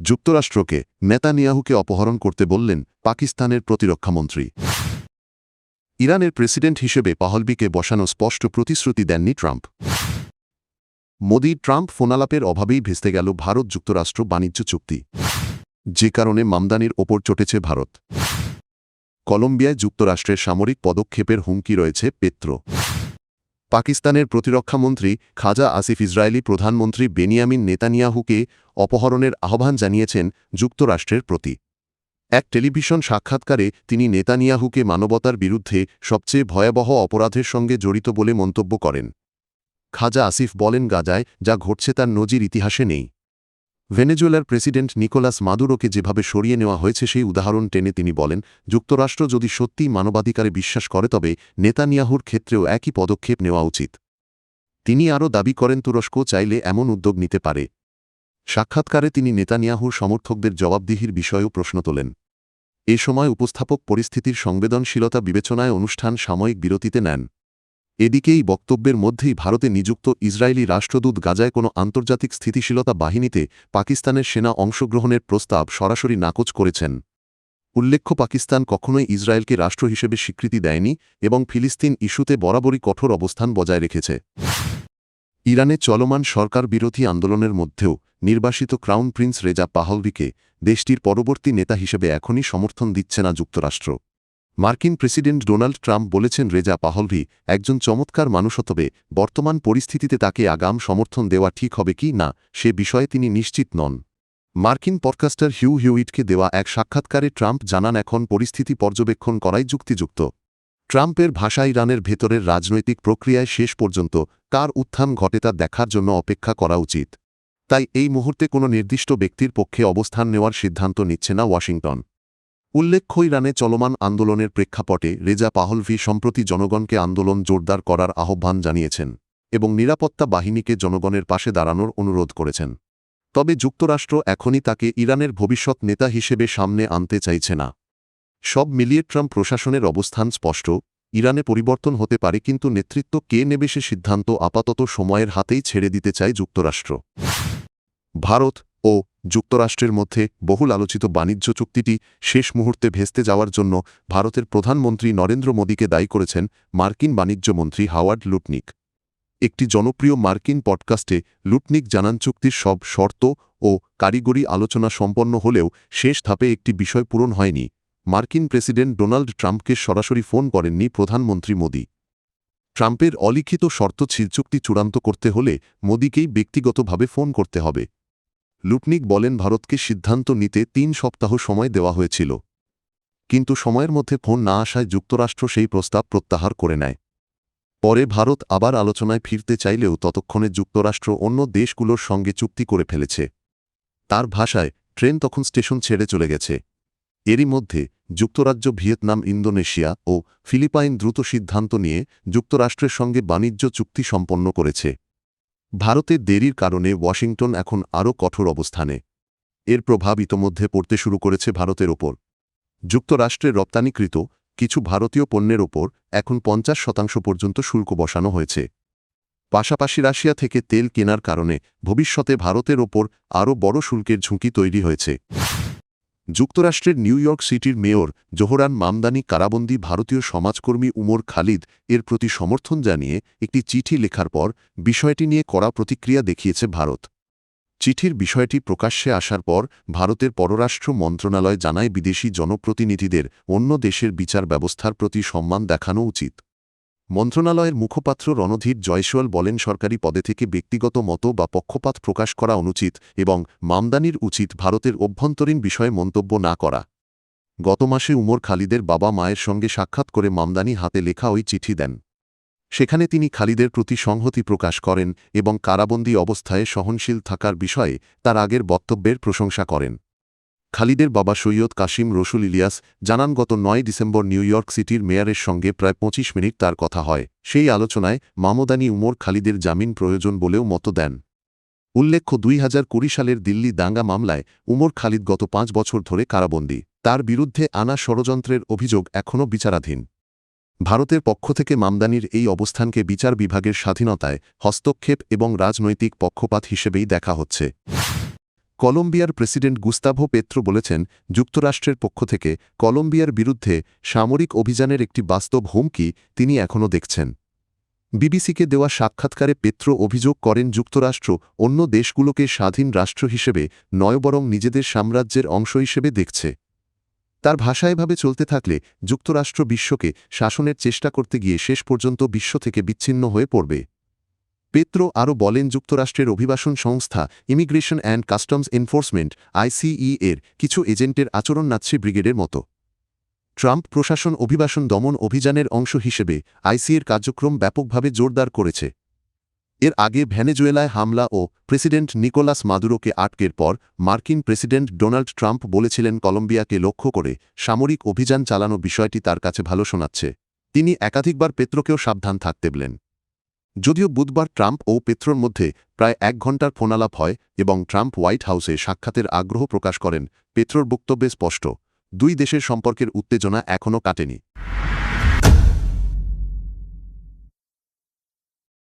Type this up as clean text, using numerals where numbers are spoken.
যুক্তরাষ্ট্রকে নেতানিয়াহুকে অপহরণ করতে বললেন পাকিস্তানের প্রতিরক্ষামন্ত্রী। ইরানের প্রেসিডেন্ট হিসেবে পাহলভিকে বসানো স্পষ্ট প্রতিশ্রুতি দেননি ট্রাম্প। মোদি ট্রাম্প ফোনালাপের অভাবেই ভেস্তে গেল ভারত যুক্তরাষ্ট্র বাণিজ্য চুক্তি, যে কারণে আমদানির ওপর চটেছে ভারত। কলম্বিয়ায় যুক্তরাষ্ট্রের সামরিক পদক্ষেপের হুমকি রয়েছে পেত্রো। পাকিস্তানের প্রতিরক্ষামন্ত্রী খাজা আসিফ ইসরায়েলি প্রধানমন্ত্রী বেনিয়ামিন নেতানিয়াহুকে অপহরণের আহ্বান জানিয়েছেন যুক্তরাষ্ট্রের প্রতি। এক টেলিভিশন সাক্ষাৎকারে তিনি নেতানিয়াহুকে মানবতার বিরুদ্ধে সবচেয়ে ভয়াবহ অপরাধের সঙ্গে জড়িত বলে মন্তব্য করেন। খাজা আসিফ বলেন, গাজায় যা ঘটছে তার নজির ইতিহাসে নেই। ভেনেজুয়েলার প্রেসিডেন্ট নিকোলাস মাদুরোকে যেভাবে সরিয়ে নেওয়া হয়েছে সেই উদাহরণ টেনে তিনি বলেন, যুক্তরাষ্ট্র যদি সত্যিই মানবাধিকারে বিশ্বাস করে তবে নেতানিয়াহুর ক্ষেত্রেও একই পদক্ষেপ নেওয়া উচিত। তিনি আরও দাবি করেন তুরস্ক চাইলে এমন উদ্যোগ নিতে পারে। সাক্ষাৎকারে তিনি নেতানিয়াহুর সমর্থকদের জবাবদিহির বিষয়েও প্রশ্ন তোলেন। এ সময় উপস্থাপক পরিস্থিতির সংবেদনশীলতা বিবেচনায় অনুষ্ঠান সাময়িক বিরতিতে নেন। এদিকে এই বক্তব্যের মধ্যেই ভারতে নিযুক্ত ইসরায়েলি রাষ্ট্রদূত গাজায় কোনো আন্তর্জাতিক স্থিতিশীলতা বাহিনীতে পাকিস্তানের সেনা অংশগ্রহণের প্রস্তাব সরাসরি নাকচ করেছেন। উল্লেখ্য, পাকিস্তান কখনোই ইসরায়েলকে রাষ্ট্র হিসেবে স্বীকৃতি দেয়নি এবং ফিলিস্তিন ইস্যুতে বরাবরই কঠোর অবস্থান বজায় রেখেছে। ইরানে চলমান সরকার বিরোধী আন্দোলনের মধ্যেও নির্বাসিত ক্রাউন প্রিন্স রেজা পাহলভিকে দেশটির পরবর্তী নেতা হিসেবে এখনই সমর্থন দিচ্ছে না যুক্তরাষ্ট্র। মার্কিন প্রেসিডেন্ট ডোনাল্ড ট্রাম্প বলেছেন, রেজা পাহলভি একজন চমৎকার মানুষ, তবে বর্তমান পরিস্থিতিতে তাকে আগাম সমর্থন দেওয়া ঠিক হবে কি না সে বিষয়ে তিনি নিশ্চিত নন। মার্কিন পডকাস্টার হিউ হিউইটকে দেওয়া এক সাক্ষাৎকারে ট্রাম্প জানান, এখন পরিস্থিতি পর্যবেক্ষণ করাই যুক্তিযুক্ত। ট্রাম্পের ভাষায় ইরানের ভেতরের রাজনৈতিক প্রক্রিয়ায় শেষ পর্যন্ত কার উত্থান ঘটে তা দেখার জন্য অপেক্ষা করা উচিত। তাই এই মুহূর্তে কোনো নির্দিষ্ট ব্যক্তির পক্ষে অবস্থান নেওয়ার সিদ্ধান্ত নিচ্ছে না ওয়াশিংটন। উল্লেখ্য, ইরানে চলমান আন্দোলনের প্রেক্ষাপটে রেজা পাহলভি সম্প্রতি জনগণকে আন্দোলন জোরদার করার আহ্বান জানিয়েছেন এবং নিরাপত্তা বাহিনীকে জনগণের পাশে দাঁড়ানোর অনুরোধ করেছেন। তবে যুক্তরাষ্ট্র এখনই তাকে ইরানের ভবিষ্যৎ নেতা হিসেবে সামনে আনতে চাইছে না। সব মিলিয়ে ট্রাম্প প্রশাসনের অবস্থান স্পষ্ট, ইরানে পরিবর্তন হতে পারে, কিন্তু নেতৃত্ব কে নেবে সে সিদ্ধান্ত আপাতত সময়ের হাতেই ছেড়ে দিতে চায় যুক্তরাষ্ট্র। ভারত ও যুক্তরাষ্ট্রের মধ্যে বহুল আলোচিত বাণিজ্য চুক্তিটি শেষ মুহূর্তে ভেস্তে যাওয়ার জন্য ভারতের প্রধানমন্ত্রী নরেন্দ্র মোদীকে দায়ী করেছেন মার্কিন বাণিজ্যমন্ত্রী হাওয়ার্ড লুটনিক। একটি জনপ্রিয় মার্কিন পডকাস্টে লুটনিক জানান, চুক্তির সব শর্ত ও কারিগরি আলোচনা সম্পন্ন হলেও শেষ ধাপে একটি বিষয় পূরণ হয়নি। মার্কিন প্রেসিডেন্ট ডোনাল্ড ট্রাম্পকে সরাসরি ফোন করেননি প্রধানমন্ত্রী মোদি। ট্রাম্পের অলিখিত শর্ত ছিল, চুক্তি চূড়ান্ত করতে হলে মোদিকেই ব্যক্তিগতভাবে ফোন করতে হবে। লুটনিক বলেন, ভারতকে সিদ্ধান্ত নিতে ৩ সপ্তাহ সময় দেওয়া হয়েছিল, কিন্তু সময়ের মধ্যে ফোন না আসায় যুক্তরাষ্ট্র সেই প্রস্তাব প্রত্যাহার করে নেয়। পরে ভারত আবার আলোচনায় ফিরতে চাইলেও ততক্ষণে যুক্তরাষ্ট্র অন্য দেশগুলোর সঙ্গে চুক্তি করে ফেলেছে। তার ভাষায়, ট্রেন তখন স্টেশন ছেড়ে চলে গেছে। এরই মধ্যে যুক্তরাজ্য, ভিয়েতনাম, ইন্দোনেশিয়া ও ফিলিপাইন দ্রুত সিদ্ধান্ত নিয়ে যুক্তরাষ্ট্রের সঙ্গে বাণিজ্য চুক্তি সম্পন্ন করেছে। ভারতের দেরির কারণে ওয়াশিংটন এখন আরও কঠোর অবস্থানে। এর প্রভাব ইতোমধ্যে পড়তে শুরু করেছে ভারতের ওপর। যুক্তরাষ্ট্রের রপ্তানিকৃত কিছু ভারতীয় পণ্যের ওপর এখন ৫০% পর্যন্ত শুল্ক বসানো হয়েছে। পাশাপাশি রাশিয়া থেকে তেল কেনার কারণে ভবিষ্যতে ভারতের ওপর আরও বড় শুল্কের ঝুঁকি তৈরি হয়েছে। যুক্তরাষ্ট্রের নিউ ইয়র্ক সিটির মেয়র জোহরান মামদানি কারাবন্দী ভারতীয় সমাজকর্মী উমর খালিদ এর প্রতি সমর্থন জানিয়ে একটি চিঠি লেখার পর বিষয়টি নিয়ে কড়া প্রতিক্রিয়া দেখিয়েছে ভারত। চিঠির বিষয়টি প্রকাশ্যে আসার পর ভারতের পররাষ্ট্র মন্ত্রণালয় জানায়, বিদেশি জনপ্রতিনিধিদের অন্য দেশের বিচার ব্যবস্থার প্রতি সম্মান দেখানো উচিত। মন্ত্রণালয়ের মুখপাত্র রণধীর জয়সওয়াল বলেন, সরকারি পদে থেকে ব্যক্তিগত মত বা পক্ষপাত প্রকাশ করা অনুচিত এবং মামদানির উচিত ভারতের অভ্যন্তরীণ বিষয়ে মন্তব্য না করা। গত মাসে উমর খালিদের বাবা মায়ের সঙ্গে সাক্ষাৎ করে মামদানি হাতে লেখা ওই চিঠি দেন। সেখানে তিনি খালিদের প্রতি সংহতি প্রকাশ করেন এবং কারাবন্দী অবস্থায় সহনশীল থাকার বিষয়ে তার আগের বক্তব্যের প্রশংসা করেন। খালিদের বাবা সৈয়দ কাশিম রসুল ইলিয়াস জানান, গত ৯ ডিসেম্বর নিউ ইয়র্ক সিটির মেয়রের সঙ্গে প্রায় ২৫ মিনিট তার কথা হয়। সেই আলোচনায় মামদানি উমর খালিদের জামিন প্রয়োজন বলেও মত দেন। উল্লেখ্য, ২০২০ সালের দিল্লি দাঙ্গা মামলায় উমর খালিদ গত ৫ বছর ধরে কারাবন্দী। তার বিরুদ্ধে আনা ষড়যন্ত্রের অভিযোগ এখনও বিচারাধীন। ভারতের পক্ষ থেকে মামদানির এই অবস্থানকে বিচার বিভাগের স্বাধীনতায় হস্তক্ষেপ এবং রাজনৈতিক পক্ষপাত হিসেবেই দেখা হচ্ছে। কলম্বিয়ার প্রেসিডেন্ট গুস্তাভো পেত্রো বলেছেন, যুক্তরাষ্ট্রের পক্ষ থেকে কলম্বিয়ার বিরুদ্ধে সামরিক অভিযানের একটি বাস্তব হুমকি তিনি এখনও দেখছেন। বিবিসিকে দেওয়া সাক্ষাৎকারে পেত্রো অভিযোগ করেন, যুক্তরাষ্ট্র অন্য দেশগুলোকে স্বাধীন রাষ্ট্র হিসেবে নয় বরং নিজেদের সাম্রাজ্যের অংশ হিসেবে দেখছে। তার ভাষা এভাবে চলতে থাকলে যুক্তরাষ্ট্র বিশ্বকে শাসনের চেষ্টা করতে গিয়ে শেষ পর্যন্ত বিশ্ব থেকে বিচ্ছিন্ন হয়ে পড়বে। পেত্রো আরও বলেন, যুক্তরাষ্ট্রের অভিবাসন সংস্থা ইমিগ্রেশন অ্যান্ড কাস্টমস এনফোর্সমেন্ট আইসিই এর কিছু এজেন্টের আচরণ নাৎসি ব্রিগেডের মতো। ট্রাম্প প্রশাসন অভিবাসন দমন অভিযানের অংশ হিসেবে আইসিইর কার্যক্রম ব্যাপকভাবে জোরদার করেছে। এর আগে ভেনেজুয়েলায় হামলা ও প্রেসিডেন্ট নিকোলাস মাদুরোকে আটকের পর মার্কিন প্রেসিডেন্ট ডোনাল্ড ট্রাম্প বলেছিলেন, কলম্বিয়াকে লক্ষ্য করে সামরিক অভিযান চালানো বিষয়টি তার কাছে ভালো শোনাচ্ছে। তিনি একাধিকবার পেত্রোকেও সাবধান থাকতে বলেন। যদিও বুধবার ট্রাম্প ও পেত্রোর মধ্যে প্রায় 1 ঘণ্টার ফোনালাপ হয় এবং ট্রাম্প হোয়াইট হাউসে সাক্ষাতের আগ্রহ প্রকাশ করেন, পেত্রোর বক্তব্যে স্পষ্ট, দুই দেশের সম্পর্কের উত্তেজনা এখনও কাটেনি।